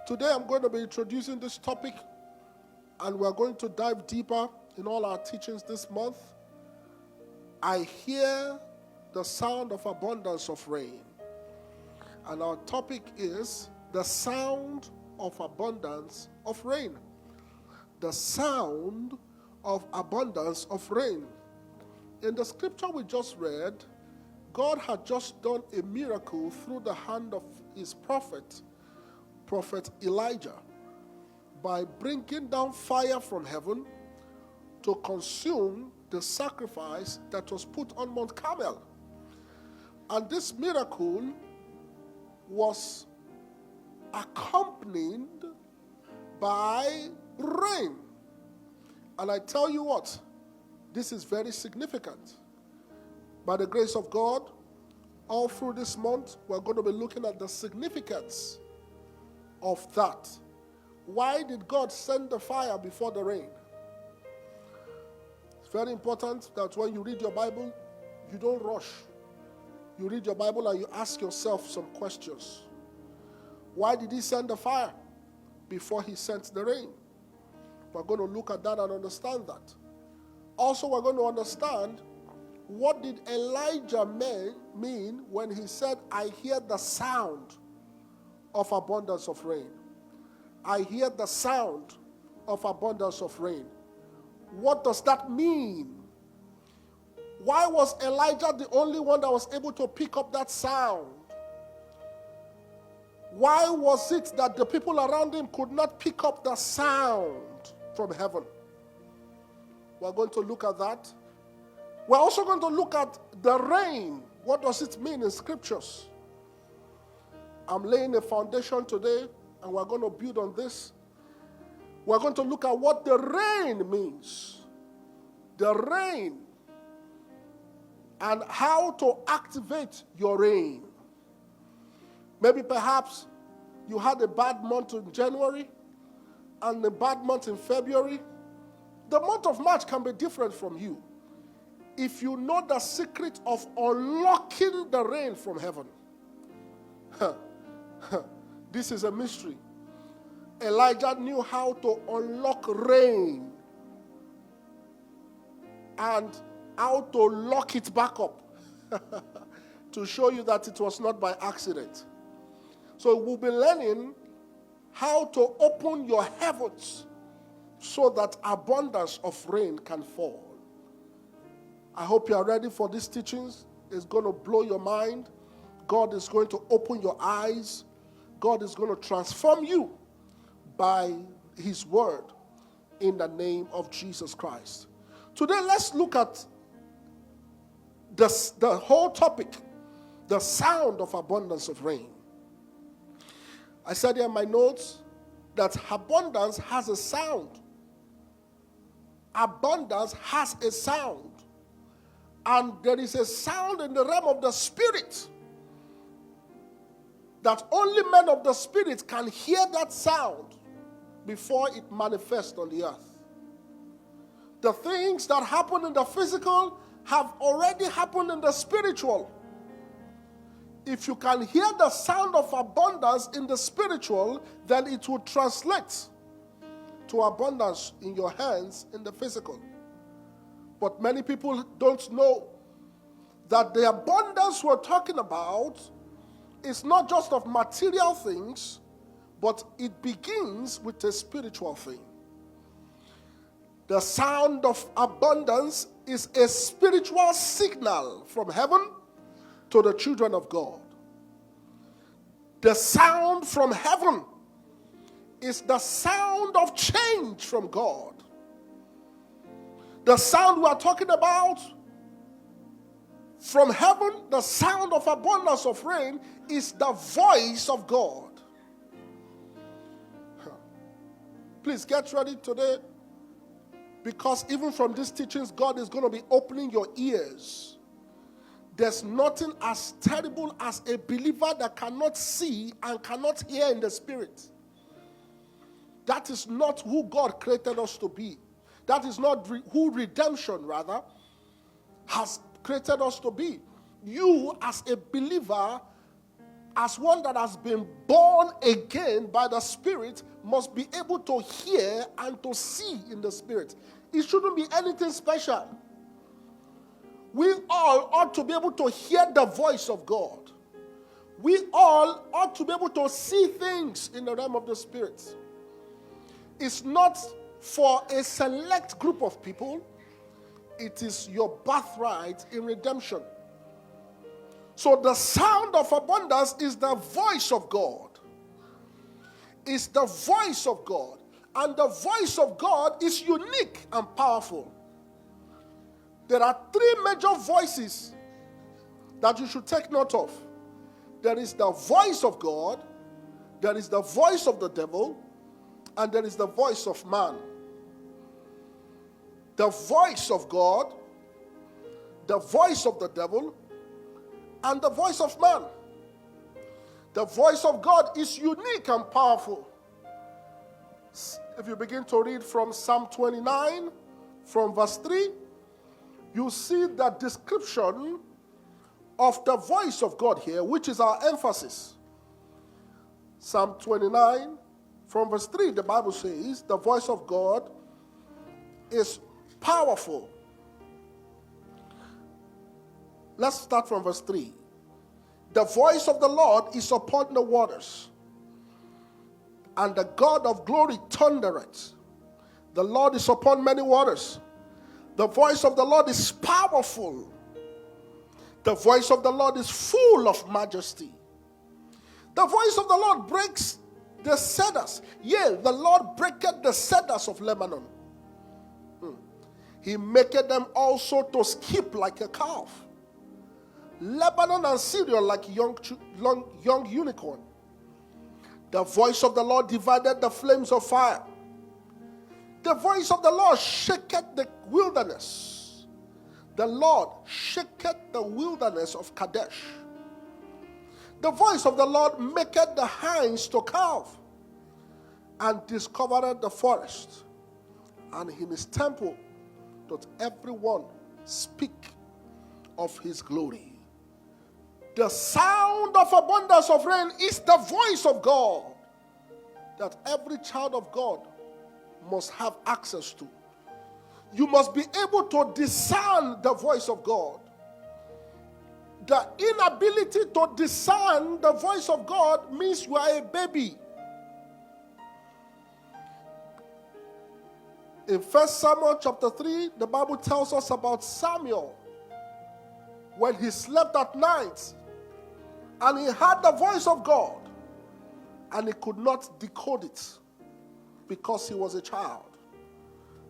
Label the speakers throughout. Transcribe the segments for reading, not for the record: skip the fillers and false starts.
Speaker 1: Today I'm going to be introducing this topic, and we're going to dive deeper in all our teachings this month. I hear the sound of abundance of rain. And our topic is the sound of abundance of rain. The sound of abundance of rain. In the scripture we just read, God had just done a miracle through the hand of his prophet Elijah, by bringing down fire from heaven to consume the sacrifice that was put on Mount Carmel. And this miracle was accompanied by rain. And I tell you what, this is very significant. By the grace of God, all through this month, we're going to be looking at the significance of that. Why did God send the fire before the rain? It's very important that when you read your Bible, you don't rush. You read your Bible and you ask yourself some questions. Why did he send the fire before he sent the rain? We're going to look at that and understand that. Also, we're going to understand, what did Elijah mean when he said, I hear the sound of abundance of rain? I hear the sound of abundance of rain. What does that mean? Why was Elijah the only one that was able to pick up that sound? Why was it that the people around him could not pick up the sound from heaven? We're going to look at that. We're also going to look at the rain. What does it mean in scriptures? I'm laying a foundation today, and we're going to build on this. We're going to look at what the rain means. The rain. And how to activate your rain. Maybe perhaps you had a bad month in January and a bad month in February. The month of March can be different from you. If you know the secret of unlocking the rain from heaven. This is a mystery. Elijah knew how to unlock rain and how to lock it back up to show you that it was not by accident. So we'll be learning how to open your heavens so that abundance of rain can fall. I hope you are ready for these teachings. It's going to blow your mind. God is going to open your eyes. God is going to transform you by his word in the name of Jesus Christ. Today, let's look at the whole topic, the sound of abundance of rain. I said here in my notes that abundance has a sound. Abundance has a sound. And there is a sound in the realm of the spirit that only men of the spirit can hear that sound before it manifests on the earth. The things that happen in the physical have already happened in the spiritual. If you can hear the sound of abundance in the spiritual, then it will translate to abundance in your hands in the physical. But many people don't know that the abundance we're talking about is not just of material things, but it begins with a spiritual thing. The sound of abundance is a spiritual signal from heaven to the children of God. The sound from heaven is the sound of change from God. The sound we are talking about from heaven, the sound of abundance of rain, is the voice of God. Please get ready today, because even from these teachings, God is going to be opening your ears. There's nothing as terrible as a believer that cannot see and cannot hear in the spirit. That is not who God created us to be. That is not who redemption, rather, has created us to be. You, as a believer, as one that has been born again by the Spirit, must be able to hear and to see in the Spirit. It shouldn't be anything special. We all ought to be able to hear the voice of God. We all ought to be able to see things in the realm of the Spirit. It's not for a select group of people. It is your birthright in redemption. So the sound of abundance is the voice of God. It's the voice of God. And the voice of God is unique and powerful. There are three major voices that you should take note of. There is the voice of God, there is the voice of the devil, and there is the voice of man. The voice of God, the voice of the devil, and the voice of man. The voice of God is unique and powerful. If you begin to read from Psalm 29, from verse 3, you see the description of the voice of God here, which is our emphasis. Psalm 29, from verse 3, the Bible says, the voice of God is powerful. Let's start from verse 3. The voice of the Lord is upon the waters, and the God of glory thundereth. The Lord is upon many waters. The voice of the Lord is powerful. The voice of the Lord is full of majesty. The voice of the Lord breaks the cedars. Yea, the Lord breaketh the cedars of Lebanon. He maketh them also to skip like a calf. Lebanon and Syria like young unicorn. The voice of the Lord divided the flames of fire. The voice of the Lord shaketh the wilderness. The Lord shaketh the wilderness of Kadesh. The voice of the Lord maketh the hinds to calve, and discovereth the forest. And in his temple doth everyone speak of his glory. The sound of abundance of rain is the voice of God that every child of God must have access to. You must be able to discern the voice of God. The inability to discern the voice of God means you are a baby. In 1 Samuel chapter 3, the Bible tells us about Samuel when he slept at night and he heard the voice of God and he could not decode it because he was a child.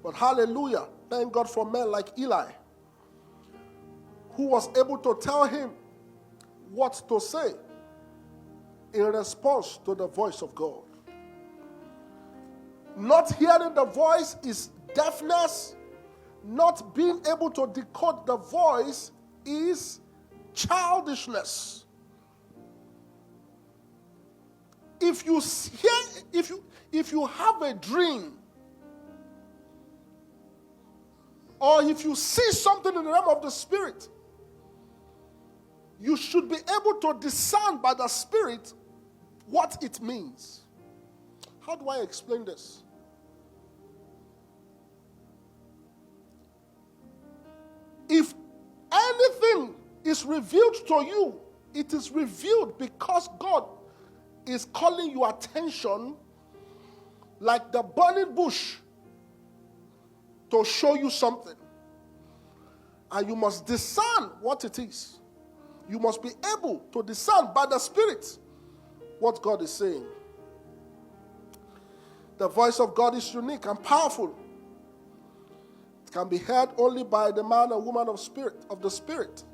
Speaker 1: But hallelujah, thank God for men like Eli, who was able to tell him what to say in response to the voice of God. Not hearing the voice is deafness. Not being able to decode the voice is childishness. If you have a dream, or if you see something in the realm of the Spirit, you should be able to discern by the Spirit what it means. How do I explain this? If anything is revealed to you, it is revealed because God is calling your attention like the burning bush to show you something. And you must discern what it is. You must be able to discern by the Spirit what God is saying. The voice of God is unique and powerful. It can be heard only by the man and woman of the Spirit.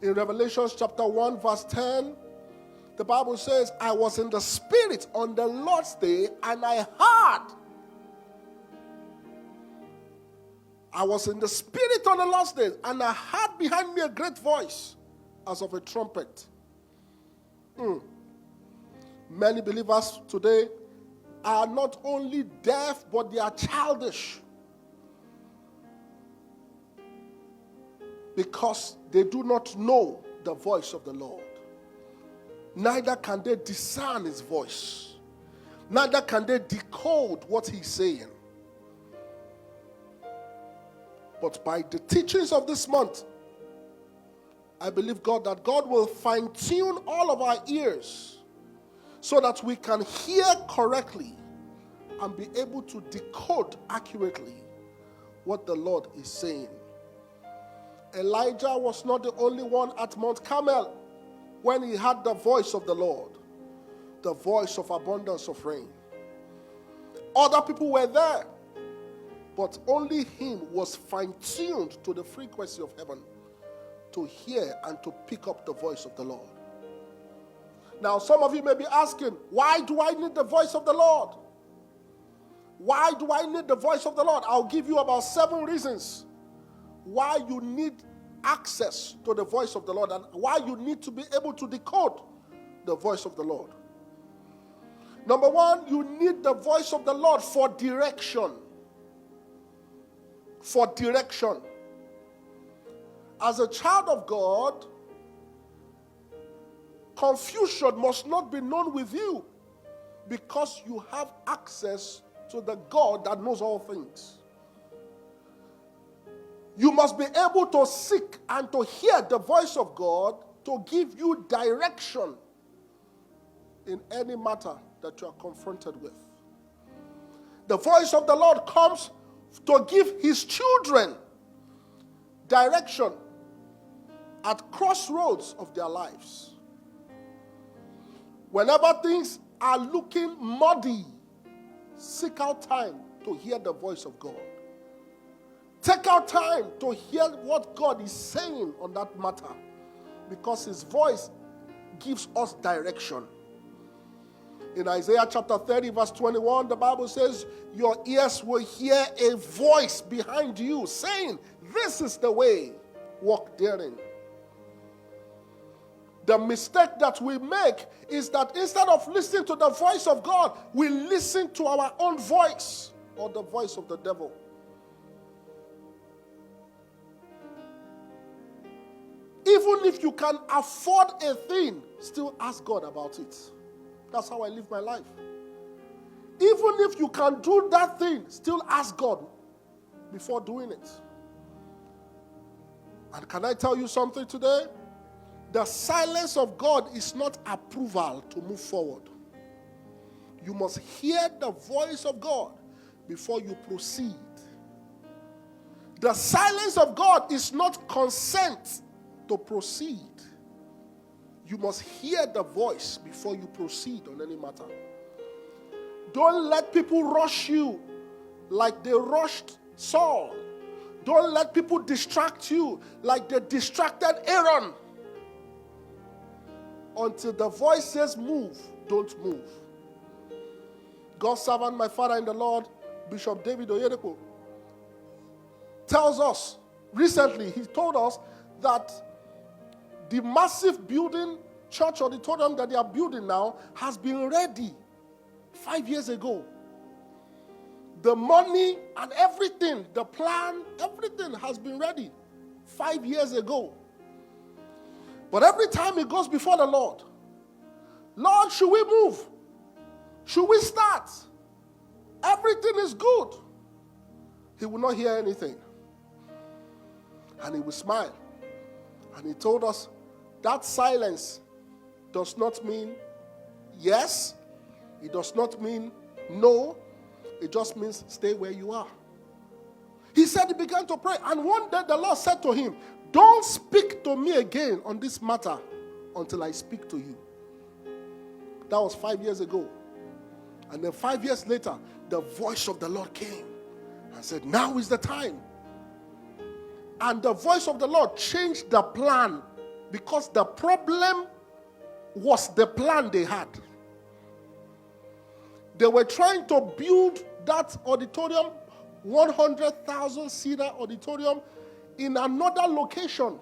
Speaker 1: In Revelation chapter 1 verse 10, the Bible says, I was in the Spirit on the Lord's day, and I heard. I was in the Spirit on the Lord's day, and I heard behind me a great voice as of a trumpet. Many believers today are not only deaf, but they are childish. Because they do not know the voice of the Lord. neither can they discern his voice. Neither can they decode what he's saying. But by the teachings of this month, I believe God that God will fine-tune all of our ears so that we can hear correctly and be able to decode accurately what the Lord is saying. Elijah was not the only one at Mount Carmel when he had the voice of the Lord, the voice of abundance of rain. Other people were there, but only him was fine-tuned to the frequency of heaven to hear and to pick up the voice of the Lord. Now, some of you may be asking, why do I need the voice of the Lord? Why do I need the voice of the Lord? I'll give you about 7 reasons why you need access to the voice of the Lord and why you need to be able to decode the voice of the Lord. Number 1, you need the voice of the Lord for direction. For direction. As a child of God, confusion must not be known with you because you have access to the God that knows all things. You must be able to seek and to hear the voice of God to give you direction in any matter that you are confronted with. The voice of the Lord comes to give his children direction at crossroads of their lives. Whenever things are looking muddy, seek out time to hear the voice of God. Take out time to hear what God is saying on that matter, because his voice gives us direction. In Isaiah chapter 30, verse 21, the Bible says, your ears will hear a voice behind you saying, this is the way, walk therein. The mistake that we make is that instead of listening to the voice of God, we listen to our own voice or the voice of the devil. Even if you can afford a thing, still ask God about it. That's how I live my life. Even if you can do that thing, still ask God before doing it. And can I tell you something today? The silence of God is not approval to move forward. You must hear the voice of God before you proceed. The silence of God is not consent to proceed. You must hear the voice before you proceed on any matter. Don't let people rush you like they rushed Saul. Don't let people distract you like they distracted Aaron. Until the voice says move, don't move. God's servant, my father in the Lord, Bishop David Oyedepo, tells us, recently he told us that the massive building, church auditorium that they are building now has been ready 5 years ago. The money and everything, the plan, everything has been ready 5 years ago. But every time he goes before the Lord, Lord, should we move? Should we start? Everything is good. He will not hear anything. And he will smile. And he told us that silence does not mean yes. It does not mean no. It just means stay where you are. He said he began to pray. And one day the Lord said to him, don't speak to me again on this matter until I speak to you. That was 5 years ago. And then 5 years later, the voice of the Lord came and said, now is the time. And the voice of the Lord changed the plan because the problem was the plan they had. They were trying to build that auditorium, 100,000 seater auditorium, in another location.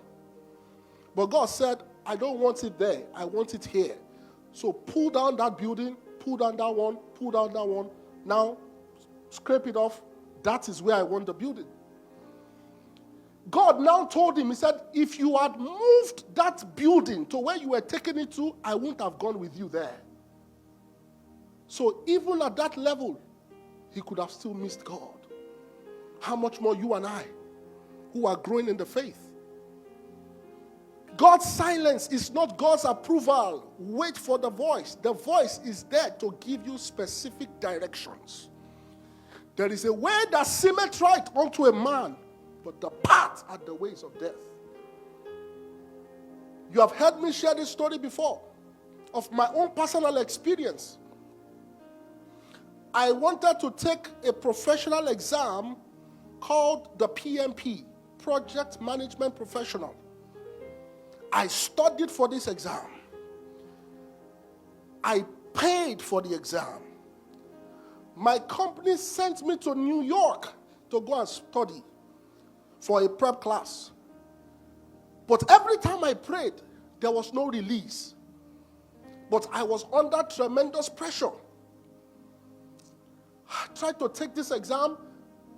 Speaker 1: But God said, I don't want it there. I want it here. So pull down that building, pull down that one, pull down that one. Now, scrape it off. That is where I want the building. God now told him, he said, if you had moved that building to where you were taking it to, I wouldn't have gone with you there. So even at that level, he could have still missed God. How much more you and I, who are growing in the faith? God's silence is not God's approval. Wait for the voice. The voice is there to give you specific directions. There is a way that seemeth right unto a man, but the path are the ways of death. You have heard me share this story before of my own personal experience. I wanted to take a professional exam called the PMP, Project Management Professional. I studied for this exam. I paid for the exam. My company sent me to New York to go and study for a prep class. But every time I prayed, there was no release. But I was under tremendous pressure. I tried to take this exam.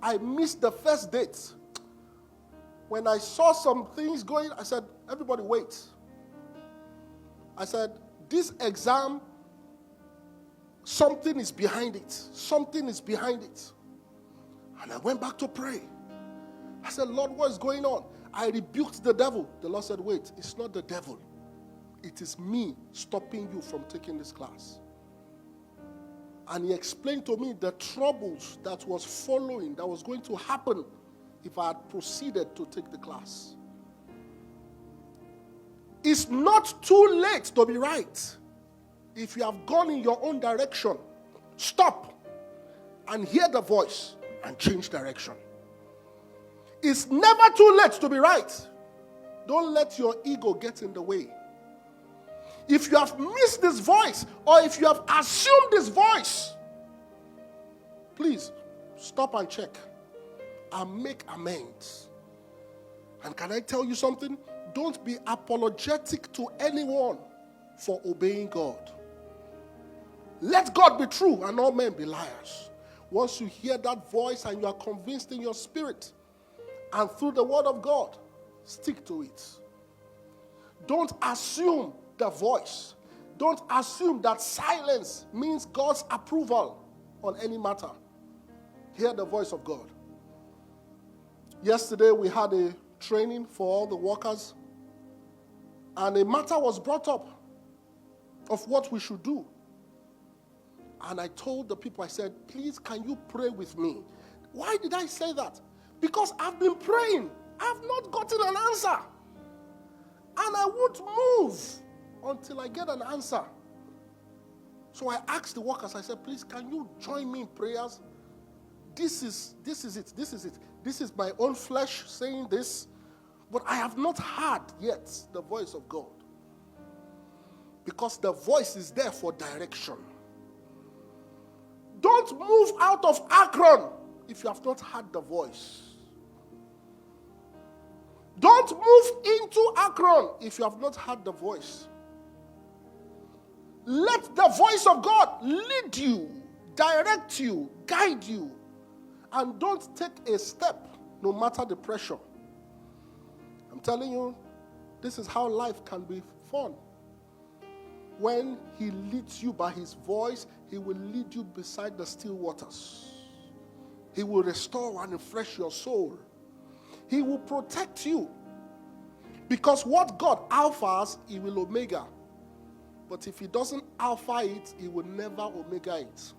Speaker 1: I missed the first date. When I saw some things going, I said, everybody wait. I said, this exam, something is behind it. Something is behind it. And I went back to pray. I said, Lord, what is going on? I rebuked the devil. The Lord said, wait, it's not the devil. It is me stopping you from taking this class. And he explained to me the troubles that was following, that was going to happen if I had proceeded to take the class. It's not too late to be right. If you have gone in your own direction, stop and hear the voice and change direction. It's never too late to be right. Don't let your ego get in the way. If you have missed this voice, or if you have assumed this voice, please stop and check and make amends. And can I tell you something? Don't be apologetic to anyone for obeying God. Let God be true and all men be liars. Once you hear that voice and you are convinced in your spirit and through the word of God, stick to it. Don't assume the voice. Don't assume that silence means God's approval on any matter. Hear the voice of God. Yesterday we had a training for all the workers, and a matter was brought up of what we should do. And I told the people, I said, please, can you pray with me? Why did I say that? Because I've been praying. I've not gotten an answer. And I won't move until I get an answer. So I asked the workers, I said, please, can you join me in prayers? This is it. This is my own flesh saying this, but I have not heard yet the voice of God. Because the voice is there for direction. Don't move out of Akron if you have not heard the voice. Don't move into Akron if you have not heard the voice. Let the voice of God lead you, direct you, guide you, and don't take a step no matter the pressure. I'm telling you, this is how life can be fun. When he leads you by his voice, he will lead you beside the still waters. He will restore and refresh your soul. He will protect you. Because what God alphas, he will omega. But if he doesn't alpha it, he will never omega it.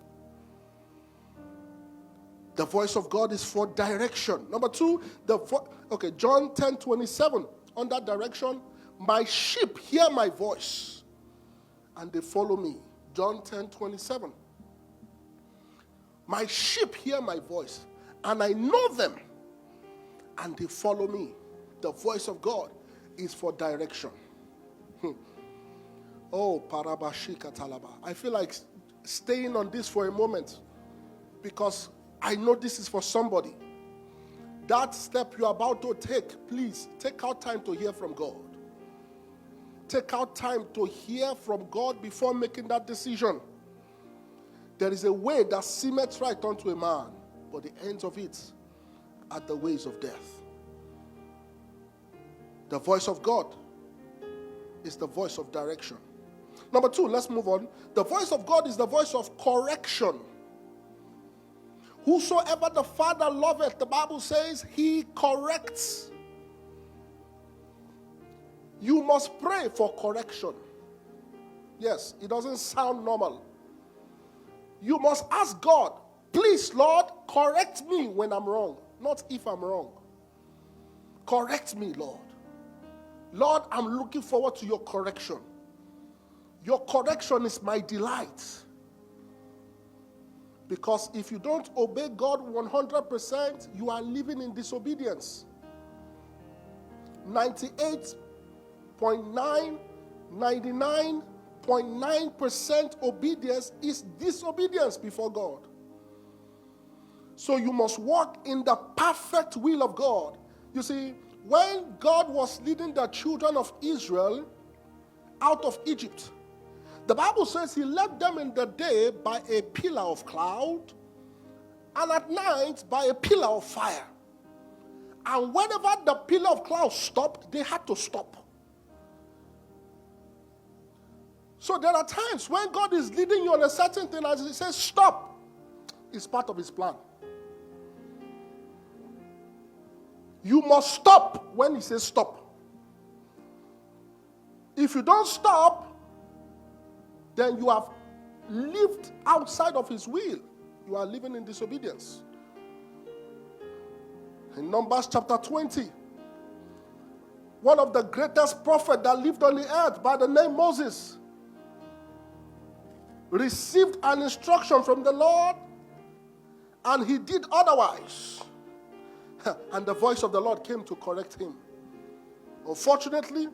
Speaker 1: The voice of God is for direction. Number two, John 10:27. On that direction, my sheep hear my voice, and they follow me. John 10:27. My sheep hear my voice, and I know them, and they follow me. The voice of God is for direction. Oh, parabashika talaba. I feel like staying on this for a moment, because I know this is for somebody. That step you're about to take, please take out time to hear from God. Take out time to hear from God before making that decision. There is a way that seemeth right unto a man, but the ends of it are the ways of death. The voice of God is the voice of direction. Number 2, let's move on. The voice of God is the voice of correction. Whosoever the Father loveth, the Bible says, he corrects. You must pray for correction. Yes, it doesn't sound normal. You must ask God, please, Lord, correct me when I'm wrong, not if I'm wrong. Correct me, Lord. Lord, I'm looking forward to your correction. Your correction is my delight. Because if you don't obey God 100%, you are living in disobedience. 99.9% obedience is disobedience before God. So you must walk in the perfect will of God. You see, when God was leading the children of Israel out of Egypt, the Bible says he led them in the day by a pillar of cloud and at night by a pillar of fire. And whenever the pillar of cloud stopped, they had to stop. So there are times when God is leading you on a certain thing and he says stop, it's part of his plan. You must stop when he says stop. If you don't stop, then you have lived outside of his will. You are living in disobedience. In Numbers chapter 20, one of the greatest prophets that lived on the earth by the name Moses received an instruction from the Lord and he did otherwise. And the voice of the Lord came to correct him. Unfortunately,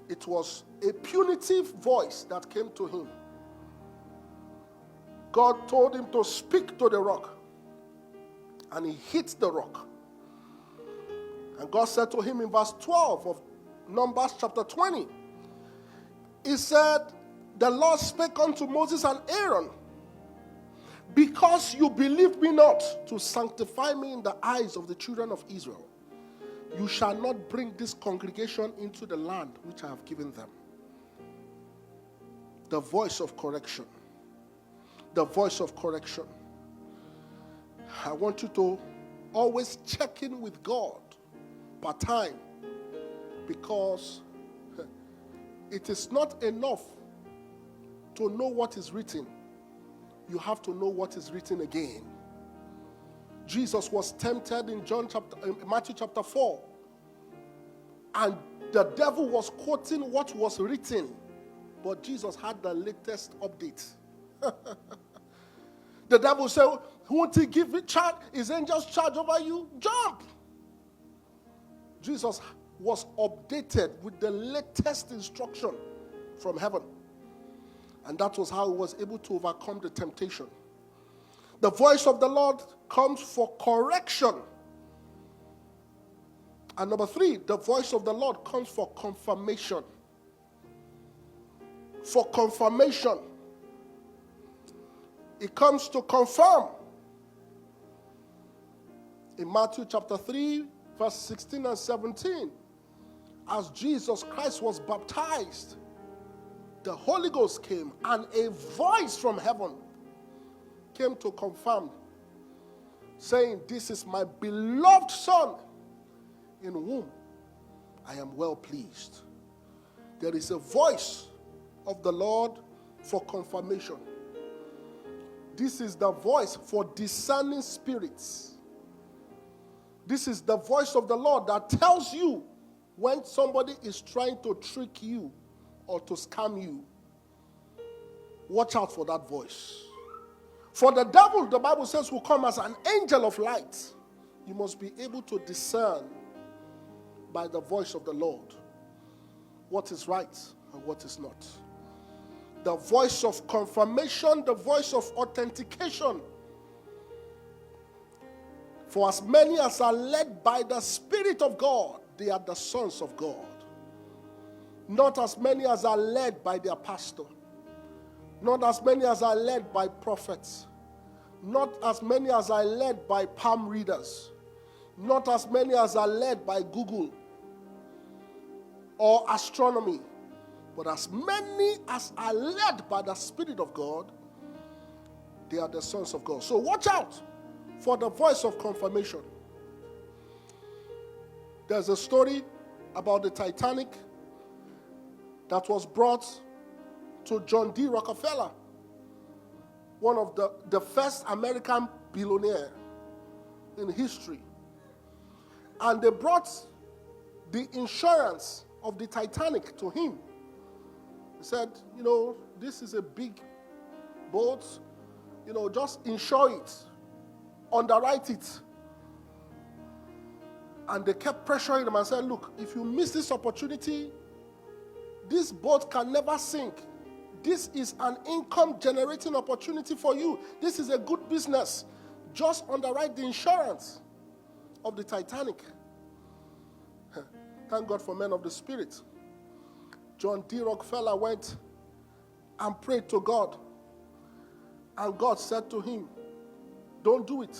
Speaker 1: it was a punitive voice that came to him. God told him to speak to the rock. And he hit the rock. And God said to him in verse 12 of Numbers chapter 20, he said, the Lord spake unto Moses and Aaron, because you believed me not to sanctify me in the eyes of the children of Israel, you shall not bring this congregation into the land which I have given them. The voice of correction. The voice of correction. I want you to always check in with God part time, because it is not enough to know what is written. You have to know what is written again. Jesus was tempted in Matthew chapter 4. And the devil was quoting what was written. But Jesus had the latest update. The devil said, won't he give it charge? His angels charge over you? Jump! Jesus was updated with the latest instruction from heaven. And that was how he was able to overcome the temptation. The voice of the Lord comes for correction. And number 3, the voice of the Lord comes for confirmation. For confirmation. It comes to confirm. In Matthew chapter 3, verse 16 and 17, as Jesus Christ was baptized, the Holy Ghost came and a voice from heaven came to confirm, saying, this is my beloved Son, in whom I am well pleased. There is a voice of the Lord for confirmation. This is the voice for discerning spirits. This is the voice of the Lord that tells you when somebody is trying to trick you or to scam you. Watch out for that voice. For the devil, the Bible says, will come as an angel of light. You must be able to discern by the voice of the Lord what is right and what is not. The voice of confirmation, the voice of authentication. For as many as are led by the Spirit of God, they are the sons of God. Not as many as are led by their pastor. Not as many as are led by prophets. Not as many as are led by palm readers. Not as many as are led by Google. or astronomy, but as many as are led by the Spirit of God, they are the sons of God. So watch out for the voice of confirmation. There's a story about the Titanic that was brought to John D. Rockefeller, one of the first American billionaire in history. And they brought the insurance of the Titanic to him. He said, this is a big boat, just insure it, underwrite it. And they kept pressuring him and said, look, if you miss this opportunity, this boat can never sink. This is an income-generating opportunity for you. This is a good business. Just underwrite the insurance of the Titanic. Thank God for men of the Spirit. John D. Rockefeller went and prayed to God. And God said to him, don't do it.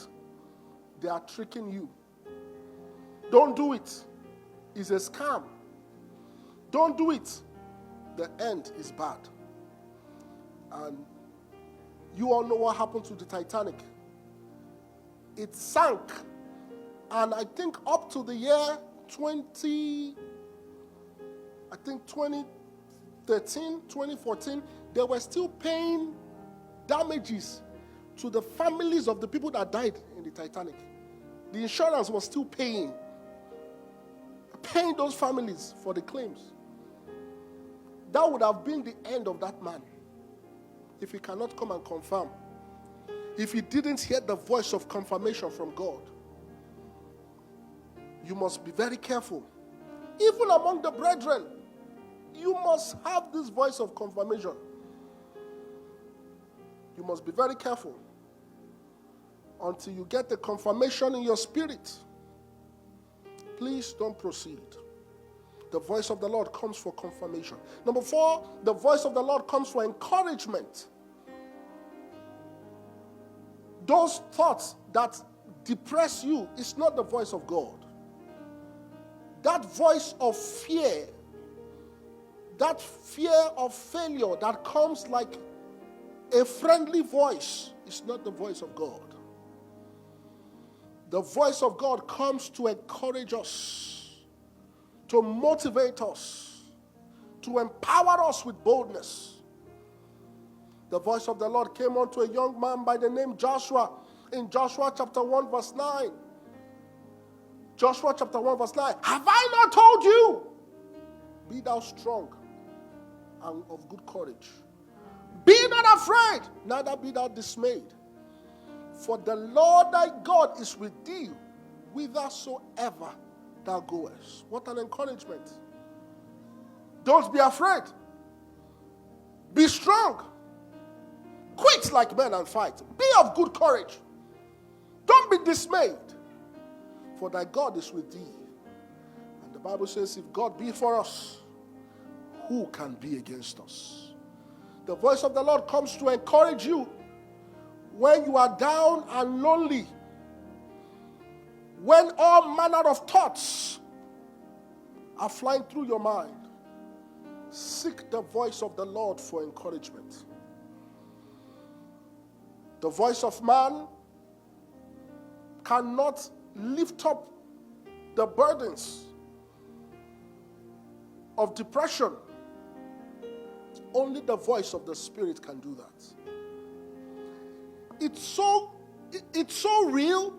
Speaker 1: They are tricking you. Don't do it. It's a scam. Don't do it. The end is bad. And you all know what happened to the Titanic. It sank. And I think up to the year 2013, 2014, they were still paying damages to the families of the people that died in the Titanic. The insurance was still paying those families for the claims. That would have been the end of that man if he cannot come and confirm. If he didn't hear the voice of confirmation from God. You must be very careful. Even among the brethren, you must have this voice of confirmation. You must be very careful until you get the confirmation in your spirit. Please don't proceed. The voice of the Lord comes for confirmation. Number 4, the voice of the Lord comes for encouragement. Those thoughts that depress you is not the voice of God. That voice of fear, that fear of failure that comes like a friendly voice is not the voice of God. The voice of God comes to encourage us, to motivate us, to empower us with boldness. The voice of the Lord came unto a young man by the name Joshua in Joshua chapter 1 verse 9. Joshua chapter 1 verse 9. Have I not told you? Be thou strong and of good courage. Be not afraid, neither be thou dismayed. For the Lord thy God is with thee, whithersoever thou goest. What an encouragement. Don't be afraid. Be strong. Quit like men and fight. Be of good courage. Don't be dismayed. For thy God is with thee. And the Bible says, if God be for us, who can be against us? The voice of the Lord comes to encourage you when you are down and lonely. When all manner of thoughts are flying through your mind. Seek the voice of the Lord for encouragement. The voice of man cannot lift up the burdens of depression. Only the voice of the Spirit can do that. It's so real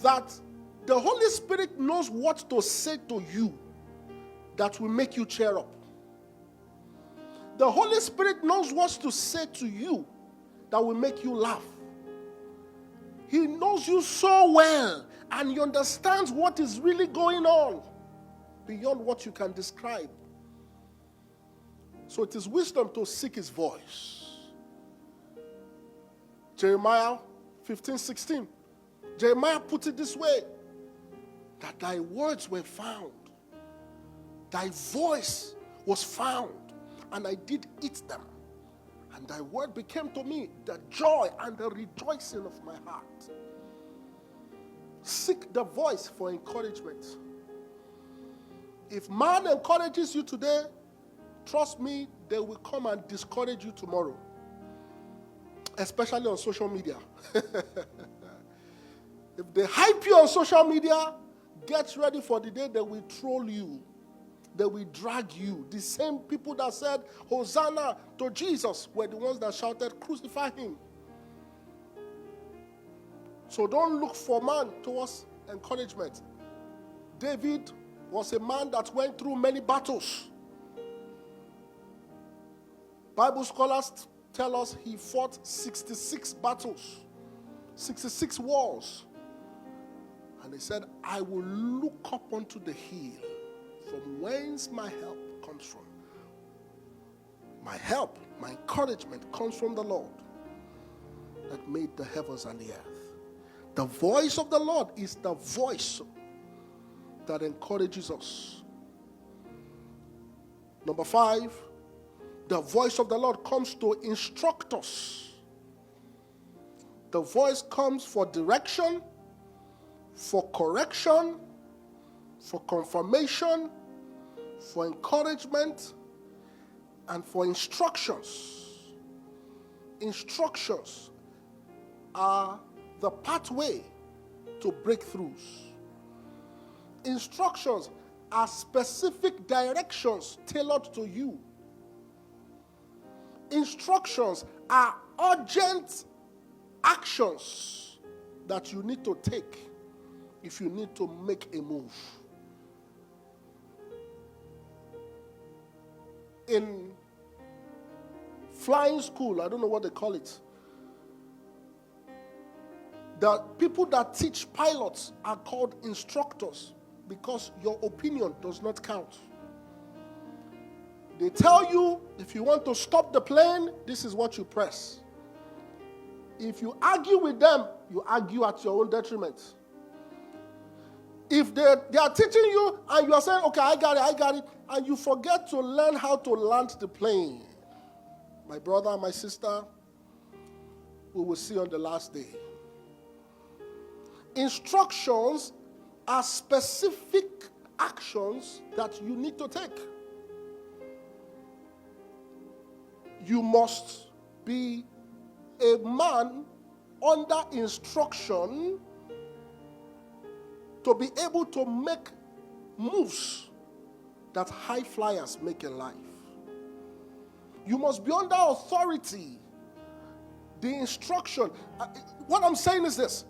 Speaker 1: that the Holy Spirit knows what to say to you that will make you cheer up. The Holy Spirit knows what to say to you that will make you laugh. He knows you so well, and he understands what is really going on beyond what you can describe. So it is wisdom to seek his voice. Jeremiah 15:16. Jeremiah put it this way, that thy words were found. Thy voice was found, and I did eat them. And thy word became to me the joy and the rejoicing of my heart. Seek the voice for encouragement. If man encourages you today, trust me, they will come and discourage you tomorrow. Especially on social media. If they hype you on social media, get ready for the day they will troll you. They will drag you. The same people that said, Hosanna to Jesus, were the ones that shouted, crucify him. So don't look for man towards encouragement. David was a man that went through many battles. Bible scholars tell us he fought 66 battles, 66 wars. And he said, I will look up unto the hill from whence my help comes from. My help, my encouragement comes from the Lord that made the heavens and the earth. The voice of the Lord is the voice that encourages us. Number 5, the voice of the Lord comes to instruct us. The voice comes for direction, for correction, for confirmation, for encouragement, and for instructions. Instructions are the pathway to breakthroughs. Instructions are specific directions tailored to you. Instructions are urgent actions that you need to take if you need to make a move. In flying school, I don't know what they call it, the people that teach pilots are called instructors because your opinion does not count. They tell you, if you want to stop the plane, this is what you press. If you argue with them, you argue at your own detriment. If they are teaching you and you are saying, okay, I got it, and you forget to learn how to land the plane, my brother, my sister, we will see on the last day. Instructions are specific actions that you need to take. You must be a man under instruction to be able to make moves that high flyers make in life. You must be under authority. The instruction. What I'm saying is this.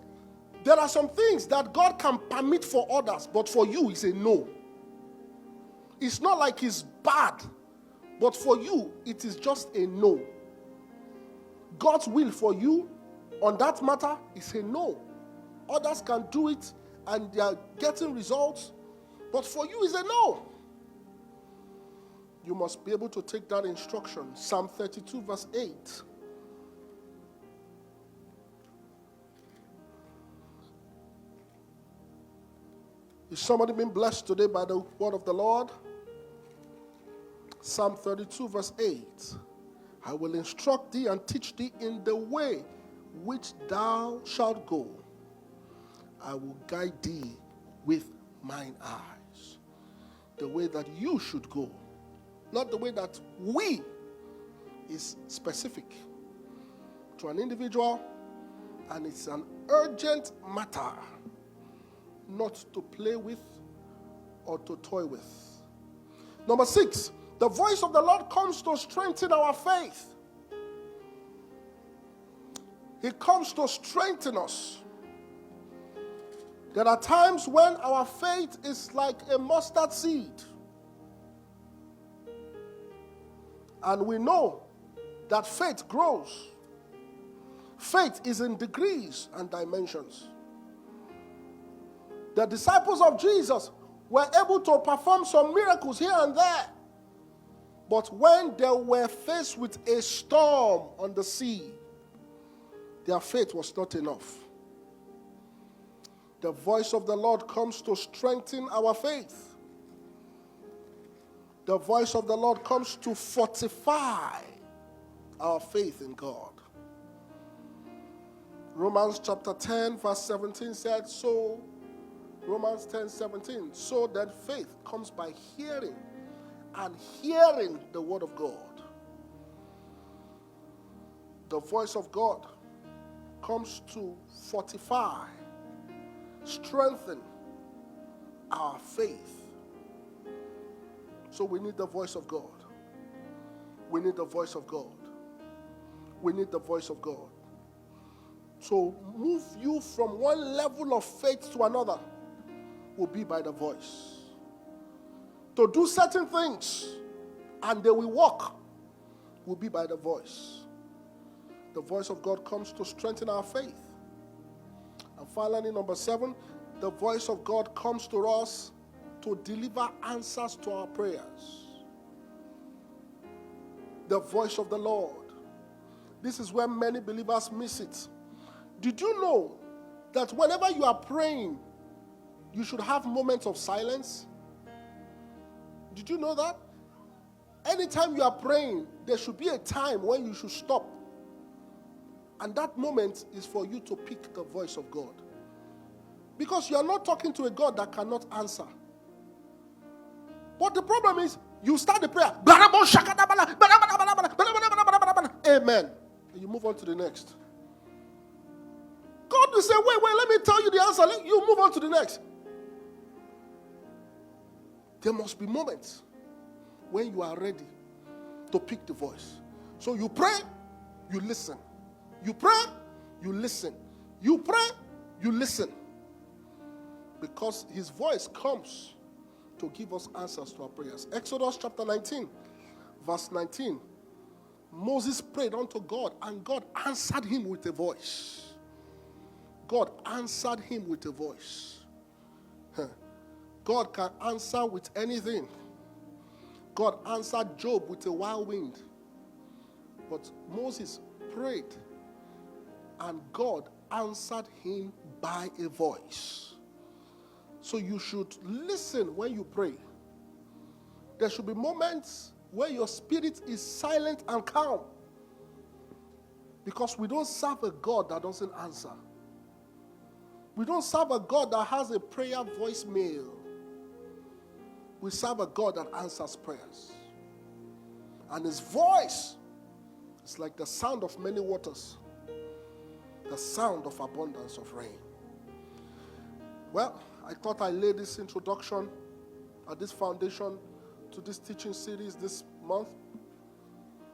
Speaker 1: There are some things that God can permit for others, but for you, it's a no. It's not like it's bad, but for you, it is just a no. God's will for you on that matter is a no. Others can do it and they are getting results, but for you, it's a no. You must be able to take that instruction. Psalm 32 verse 8. Is somebody being blessed today by the word of the Lord? Psalm 32 verse 8. I will instruct thee and teach thee in the way which thou shalt go. I will guide thee with mine eyes. The way that you should go. Not the way that we is specific to an individual, and it's an urgent matter not to play with or to toy with. Number 6, the voice of the Lord comes to strengthen our faith. It comes to strengthen us. There are times when our faith is like a mustard seed. And we know that faith grows. Faith is in degrees and dimensions. The disciples of Jesus were able to perform some miracles here and there. But when they were faced with a storm on the sea, their faith was not enough. The voice of the Lord comes to strengthen our faith. The voice of the Lord comes to fortify our faith in God. Romans chapter 10 verse 17 said, so Romans 10:17. So that faith comes by hearing, and hearing the word of God. The voice of God comes to fortify, strengthen our faith. So we need the voice of God. We need the voice of God. We need the voice of God. So move you from one level of faith to another will be by the voice. To do certain things and they will work will be by the voice. The voice of God comes to strengthen our faith. And finally, number 7, the voice of God comes to us to deliver answers to our prayers. The voice of the Lord. This is where many believers miss it. Did you know that whenever you are praying, you should have moments of silence? Did you know that? Anytime you are praying, there should be a time when you should stop. And that moment is for you to pick the voice of God. Because you are not talking to a God that cannot answer. But the problem is, you start the prayer. Amen. And you move on to the next. God will say, wait, let me tell you the answer. You move on to the next. There must be moments when you are ready to pick the voice. So you pray, you listen. You pray, you listen. You pray, you listen. Because his voice comes to give us answers to our prayers. Exodus chapter 19, verse 19. Moses prayed unto God, and God answered him with a voice. God answered him with a voice. God can answer with anything. God answered Job with a wild wind. But Moses prayed, and God answered him by a voice. So you should listen when you pray. There should be moments where your spirit is silent and calm. Because we don't serve a God that doesn't answer. We don't serve a God that has a prayer voicemail. We serve a God that answers prayers. And his voice is like the sound of many waters. The sound of abundance of rain. Well, I thought I'd lay this introduction or this foundation to this teaching series this month.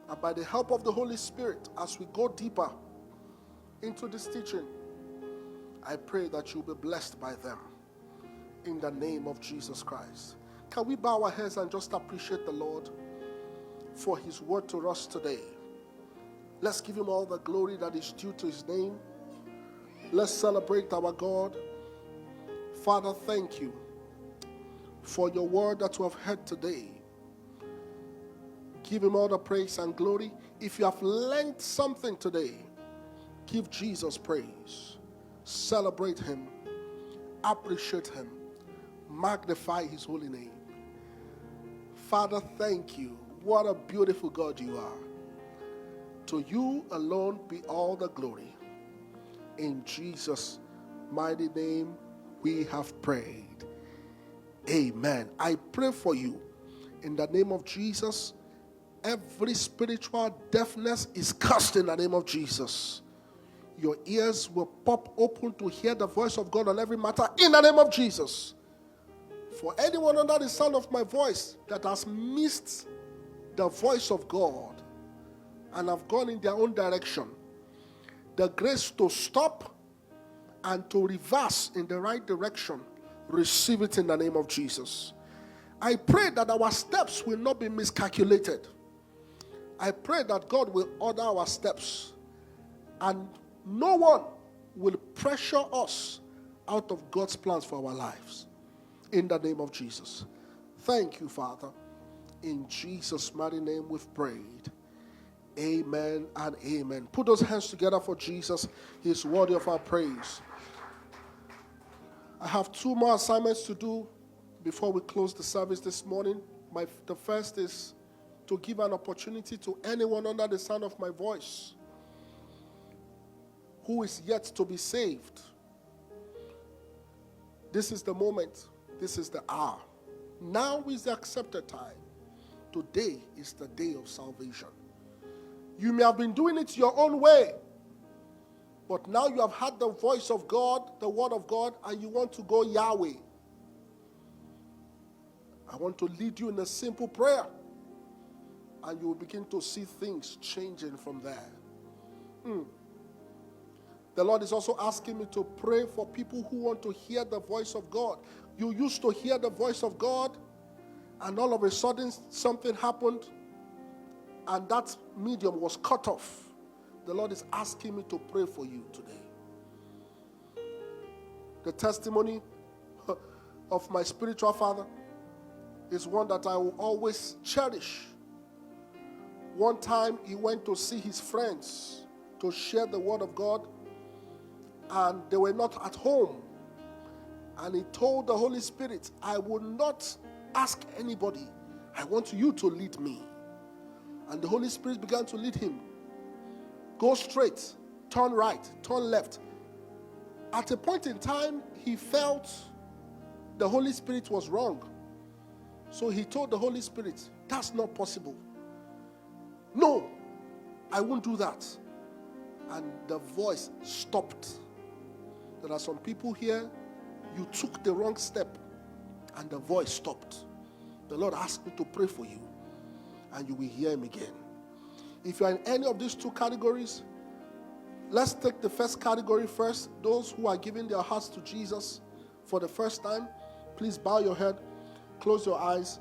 Speaker 1: And by the help of the Holy Spirit, as we go deeper into this teaching, I pray that you'll be blessed by them. In the name of Jesus Christ. Can we bow our heads and just appreciate the Lord for his word to us today? Let's give him all the glory that is due to his name. Let's celebrate our God. Father, thank you for your word that we have heard today. Give him all the praise and glory. If you have learned something today, give Jesus praise. Celebrate him. Appreciate him. Magnify his holy name. Father, thank you. What a beautiful God you are. To you alone be all the glory. In Jesus' mighty name we have prayed. Amen. I pray for you in the name of Jesus. Every spiritual deafness is cast in the name of Jesus. Your ears will pop open to hear the voice of God on every matter in the name of Jesus. For anyone under the sound of my voice that has missed the voice of God and have gone in their own direction, the grace to stop and to reverse in the right direction, receive it in the name of Jesus. I pray that our steps will not be miscalculated. I pray that God will order our steps and no one will pressure us out of God's plans for our lives. In the name of Jesus. Thank you, Father. In Jesus' mighty name we've prayed. Amen and amen. Put those hands together for Jesus. He's worthy of our praise. I have 2 more assignments to do before we close the service this morning. The first is to give an opportunity to anyone under the sound of my voice who is yet to be saved. This is the moment. This is the hour. Now is the accepted time. Today is the day of salvation. You may have been doing it your own way, but now you have heard the voice of God, the word of God, and you want to go Yahweh. I want to lead you in a simple prayer, and you will begin to see things changing from there. The Lord is also asking me to pray for people who want to hear the voice of God. You used to hear the voice of God, and all of a sudden something happened, and that medium was cut off. The Lord is asking me to pray for you today. The testimony of my spiritual father is one that I will always cherish. One time he went to see his friends to share the word of God, and they were not at home. And he told the Holy Spirit, I will not ask anybody. I want you to lead me. And the Holy Spirit began to lead him. Go straight, turn right, turn left. At a point in time, he felt the Holy Spirit was wrong. So he told the Holy Spirit, that's not possible. No, I won't do that. And the voice stopped. There are some people here, you took the wrong step and the voice stopped. The Lord asked me to pray for you, and you will hear him again. If you are in any of these two categories, let's take the first category first. Those who are giving their hearts to Jesus for the first time, please bow your head, close your eyes,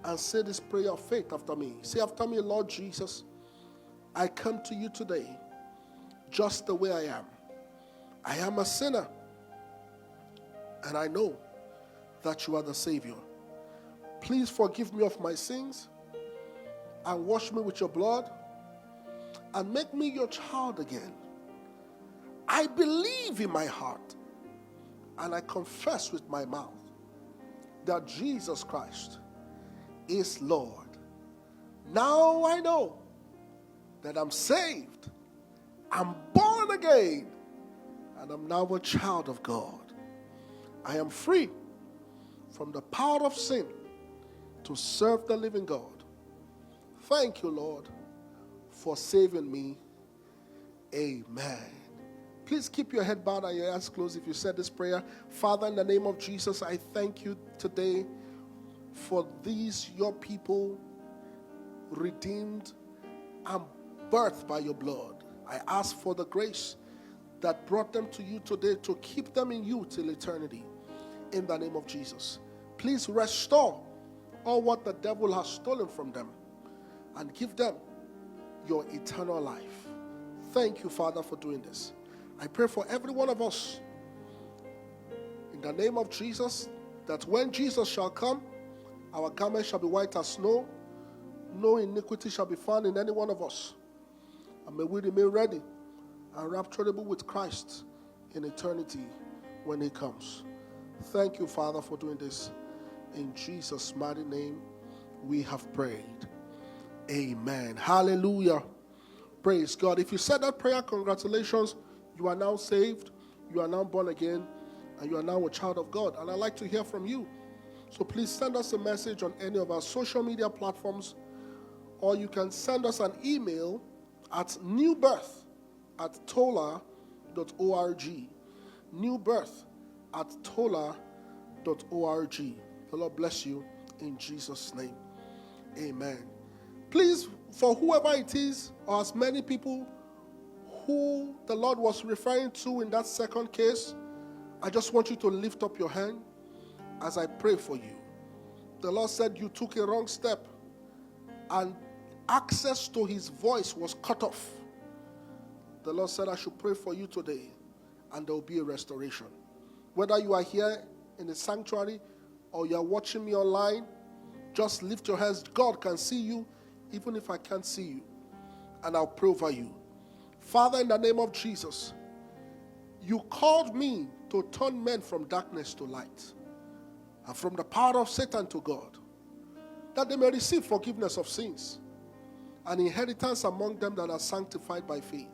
Speaker 1: and say this prayer of faith after me. Say after me, Lord Jesus, I come to you today just the way I am. I am a sinner, and I know that you are the Savior. Please forgive me of my sins and wash me with your blood and make me your child again. I believe in my heart and I confess with my mouth that Jesus Christ is Lord. Now I know that I'm saved, I'm born again, and I'm now a child of God. I am free from the power of sin to serve the living God. Thank you, Lord, for saving me. Amen. Please keep your head bowed and your eyes closed if you said this prayer. Father, in the name of Jesus, I thank you today for these, your people, redeemed and birthed by your blood. I ask for the grace that brought them to you today to keep them in you till eternity. In the name of Jesus. Please restore all what the devil has stolen from them and give them your eternal life. Thank you, Father, for doing this. I pray for every one of us in the name of Jesus, that when Jesus shall come, our garment shall be white as snow. No iniquity shall be found in any one of us. And may we remain ready and rapturable with Christ in eternity when he comes. Thank you, Father, for doing this. In Jesus' mighty name, we have prayed. Amen. Hallelujah. Praise God. If you said that prayer, congratulations. You are now saved. You are now born again. And you are now a child of God. And I'd like to hear from you. So please send us a message on any of our social media platforms. Or you can send us an email at newbirth@thola.org. newbirth@thola.org. The Lord bless you in Jesus' name. Amen. Please, for whoever it is, or as many people who the Lord was referring to in that second case, I just want you to lift up your hand as I pray for you. The Lord said you took a wrong step and access to his voice was cut off. The Lord said I should pray for you today, and there will be a restoration. Whether you are here in the sanctuary or you are watching me online, just lift your hands. God can see you even if I can't see you, and I'll pray over you. Father, in the name of Jesus, you called me to turn men from darkness to light and from the power of Satan to God, that they may receive forgiveness of sins and inheritance among them that are sanctified by faith.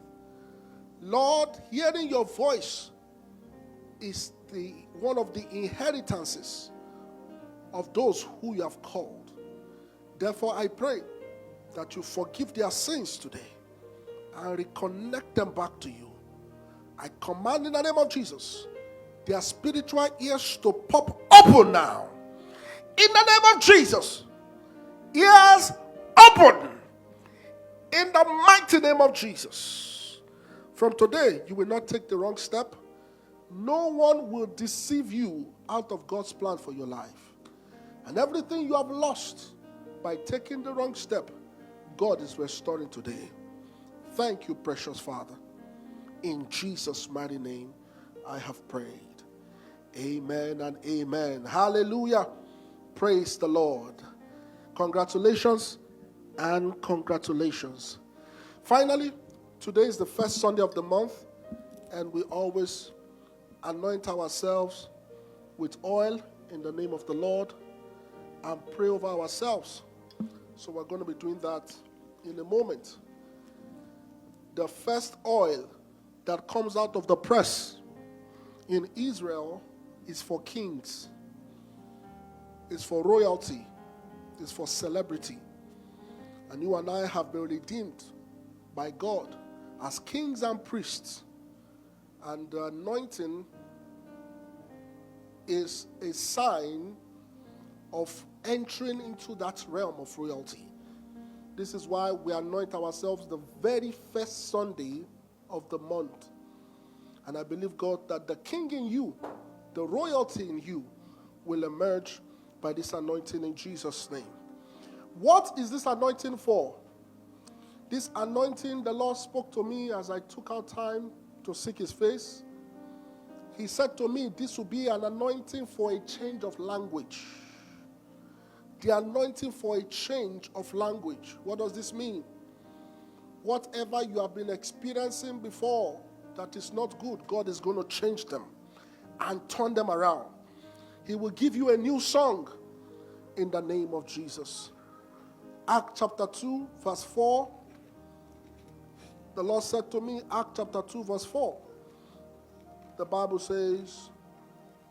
Speaker 1: Lord, hearing your voice is one of the inheritances of those who you have called. Therefore, I pray that you forgive their sins today and reconnect them back to you. I command in the name of Jesus, their spiritual ears to pop open now. In the name of Jesus, ears open. In the mighty name of Jesus. From today, you will not take the wrong step. No one will deceive you out of God's plan for your life. And everything you have lost by taking the wrong step, God is restoring today. Thank you, precious Father. In Jesus' mighty name, I have prayed. Amen and amen. Hallelujah. Praise the Lord. Congratulations and congratulations. Finally, today is the first Sunday of the month, and we always anoint ourselves with oil in the name of the Lord and pray over ourselves. So we're going to be doing that in a moment. The first oil that comes out of the press in Israel is for kings, it's for royalty, it's for celebrity. And you and I have been redeemed by God as kings and priests. And the anointing is a sign of entering into that realm of royalty. This is why we anoint ourselves the very first Sunday of the month. And I believe, God, that the king in you, the royalty in you, will emerge by this anointing in Jesus' name. What is this anointing for? This anointing, the Lord spoke to me as I took out time to seek his face. He said to me, this will be an anointing for a change of language. The anointing for a change of language. What does this mean? Whatever you have been experiencing before that is not good, God is going to change them and turn them around. He will give you a new song in the name of Jesus. Acts chapter 2, verse 4. The Lord said to me, Acts chapter 2, verse 4. The Bible says,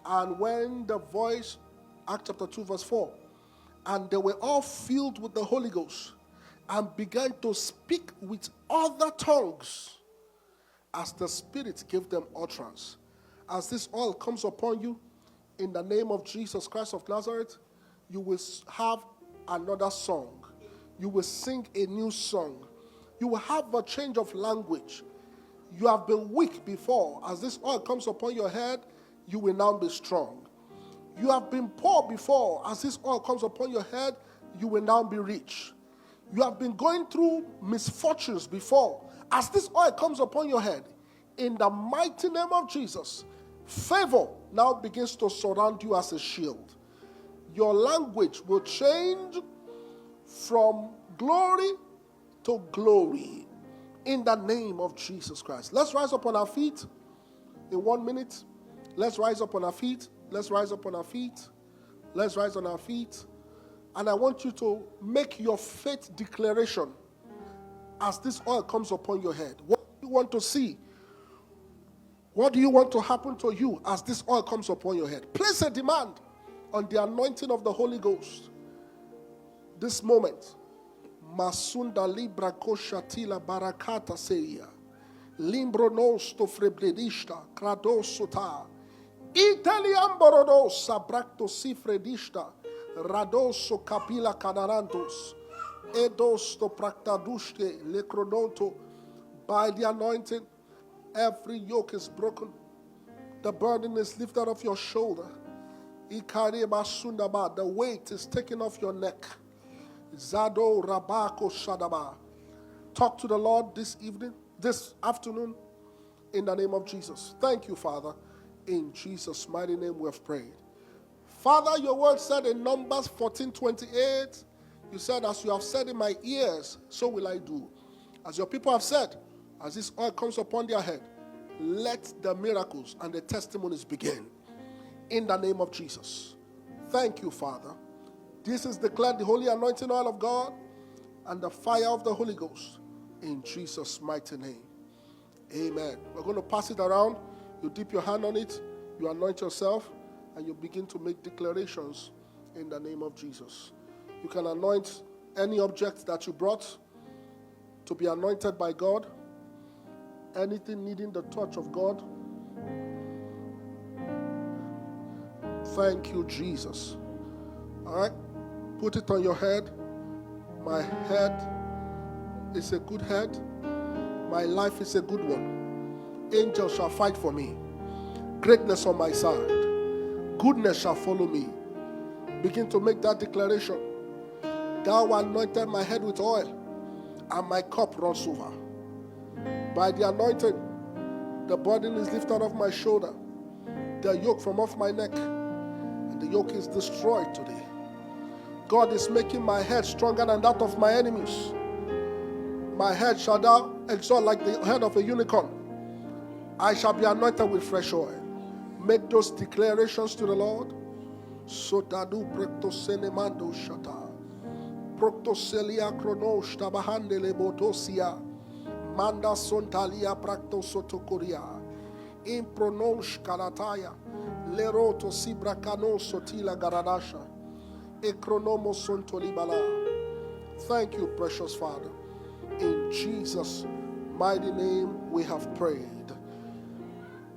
Speaker 1: and when the voice, Acts chapter 2, verse 4, and they were all filled with the Holy Ghost and began to speak with other tongues as the Spirit gave them utterance. As this oil comes upon you, in the name of Jesus Christ of Nazareth, you will have another song. You will sing a new song. You will have a change of language. You have been weak before. As this oil comes upon your head, you will now be strong. You have been poor before. As this oil comes upon your head, you will now be rich. You have been going through misfortunes before. As this oil comes upon your head, in the mighty name of Jesus, favor now begins to surround you as a shield. Your language will change from glory to glory in the name of Jesus Christ. Let's rise up on our feet in 1 minute. Let's rise up on our feet. Let's rise up on our feet. Let's rise on our feet. And I want you to make your faith declaration as this oil comes upon your head. What do you want to see? What do you want to happen to you as this oil comes upon your head? Place a demand on the anointing of the Holy Ghost. This moment, Masunda libra koshatila barakata seria, limbro nosto frebledista, kradosota, Italian borodo sabracto sifredista, radoso capila canarantos, edosto practaduste lecrodonto. By the anointing, every yoke is broken. The burden is lifted off your shoulder. The weight is taken off your neck. Zado Rabako Shadaba. Talk to the Lord this evening, this afternoon, in the name of Jesus. Thank you, Father. In Jesus' mighty name we have prayed. Father, your word said in Numbers 14:28, you said, as you have said in my ears, so will I do. As your people have said, as this oil comes upon their head, let the miracles and the testimonies begin. In the name of Jesus. Thank you, Father. This is declared the holy anointing oil of God and the fire of the Holy Ghost. In Jesus' mighty name. Amen. We're going to pass it around. You dip your hand on it You anoint yourself and you begin to make declarations in the name of Jesus. You can anoint any object that you brought to be anointed by God. Anything needing the touch of God. Thank you, Jesus. All right, put it on your head. My head is a good head. My life is a good one. Angels shall fight for me. Greatness on my side. Goodness shall follow me. Begin to make that declaration. Thou anointed my head with oil, and my cup runs over. By the anointing, the burden is lifted off my shoulder, the yoke from off my neck, and the yoke is destroyed today. God is making my head stronger than that of my enemies. My head shall thou exalt like the head of a unicorn. I shall be anointed with fresh oil. Make those declarations to the Lord. Sotadu prectosenemando shata. Proctoselia kronosh tabahandele botosia. Manda sontalia practo sotocoria. Impronosh karataya. Leroto sibracano sotila garadasha. Ekronomo sontolibala. Thank you, precious Father. In Jesus' mighty name we have prayed.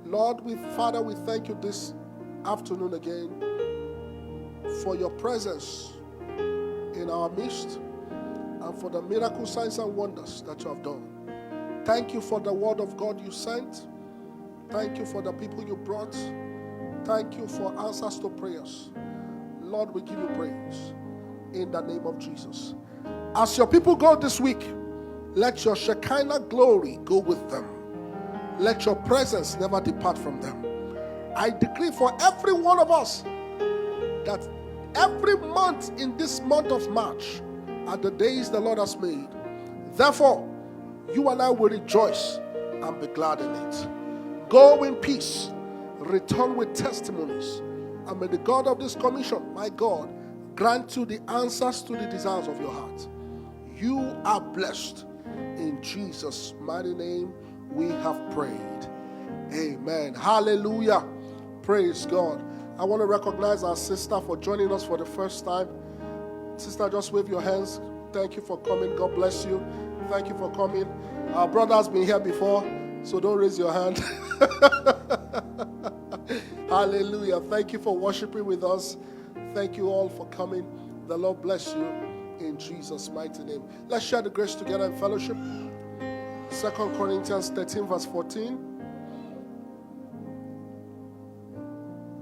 Speaker 1: Lord, Father, we thank you this afternoon again for your presence in our midst and for the miracle signs and wonders that you have done. Thank you for the word of God you sent. Thank you for the people you brought. Thank you for answers to prayers. Lord, we give you praise in the name of Jesus. As your people go this week, let your Shekinah glory go with them. Let your presence never depart from them. I decree for every one of us that every month in this month of March are the days the Lord has made. Therefore, you and I will rejoice and be glad in it. Go in peace, return with testimonies, and may the God of this commission, my God, grant you the answers to the desires of your heart. You are blessed. In Jesus' mighty name we have prayed. Amen. Hallelujah. Praise God. I want to recognize our sister for joining us for the first time. Sister, just wave your hands. Thank you for coming. God bless you. Thank you for coming. Our brother has been here before, so don't raise your hand. Hallelujah. Thank you for worshiping with us. Thank you all for coming. The Lord bless you in Jesus' mighty name. Let's share the grace together in fellowship. 2 Corinthians 13 verse 14.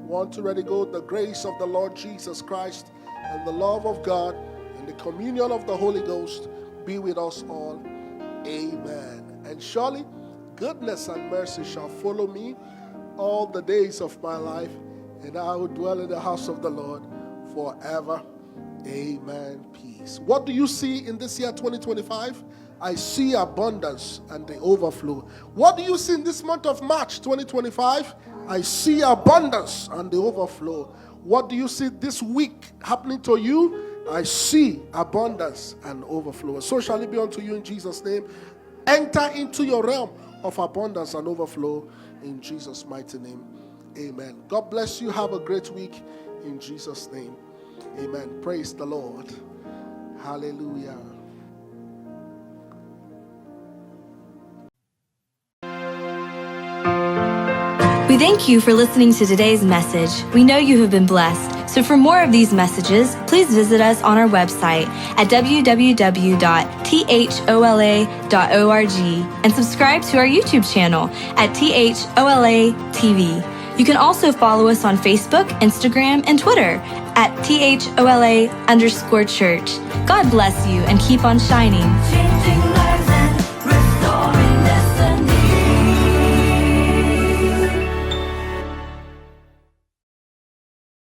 Speaker 1: 1, 2, ready, go. The grace of the Lord Jesus Christ and the love of God and the communion of the Holy Ghost be with us all. Amen. And surely goodness and mercy shall follow me all the days of my life, and I will dwell in the house of the Lord forever. Amen. Peace. What do you see in this year 2025? I see abundance and the overflow. What do you see in this month of March 2025? I see abundance and the overflow. What do you see this week happening to you? I see abundance and overflow. So shall it be unto you in Jesus' name. Enter into your realm of abundance and overflow in Jesus' mighty name. Amen. God bless you. Have a great week in Jesus' name. Amen. Praise the Lord. Hallelujah.
Speaker 2: We thank you for listening to today's message. We know you have been blessed. So for more of these messages, please visit us on our website at www.thola.org and subscribe to our YouTube channel at THOLA TV. You can also follow us on Facebook, Instagram, and Twitter at THOLA_church. God bless you and keep on shining.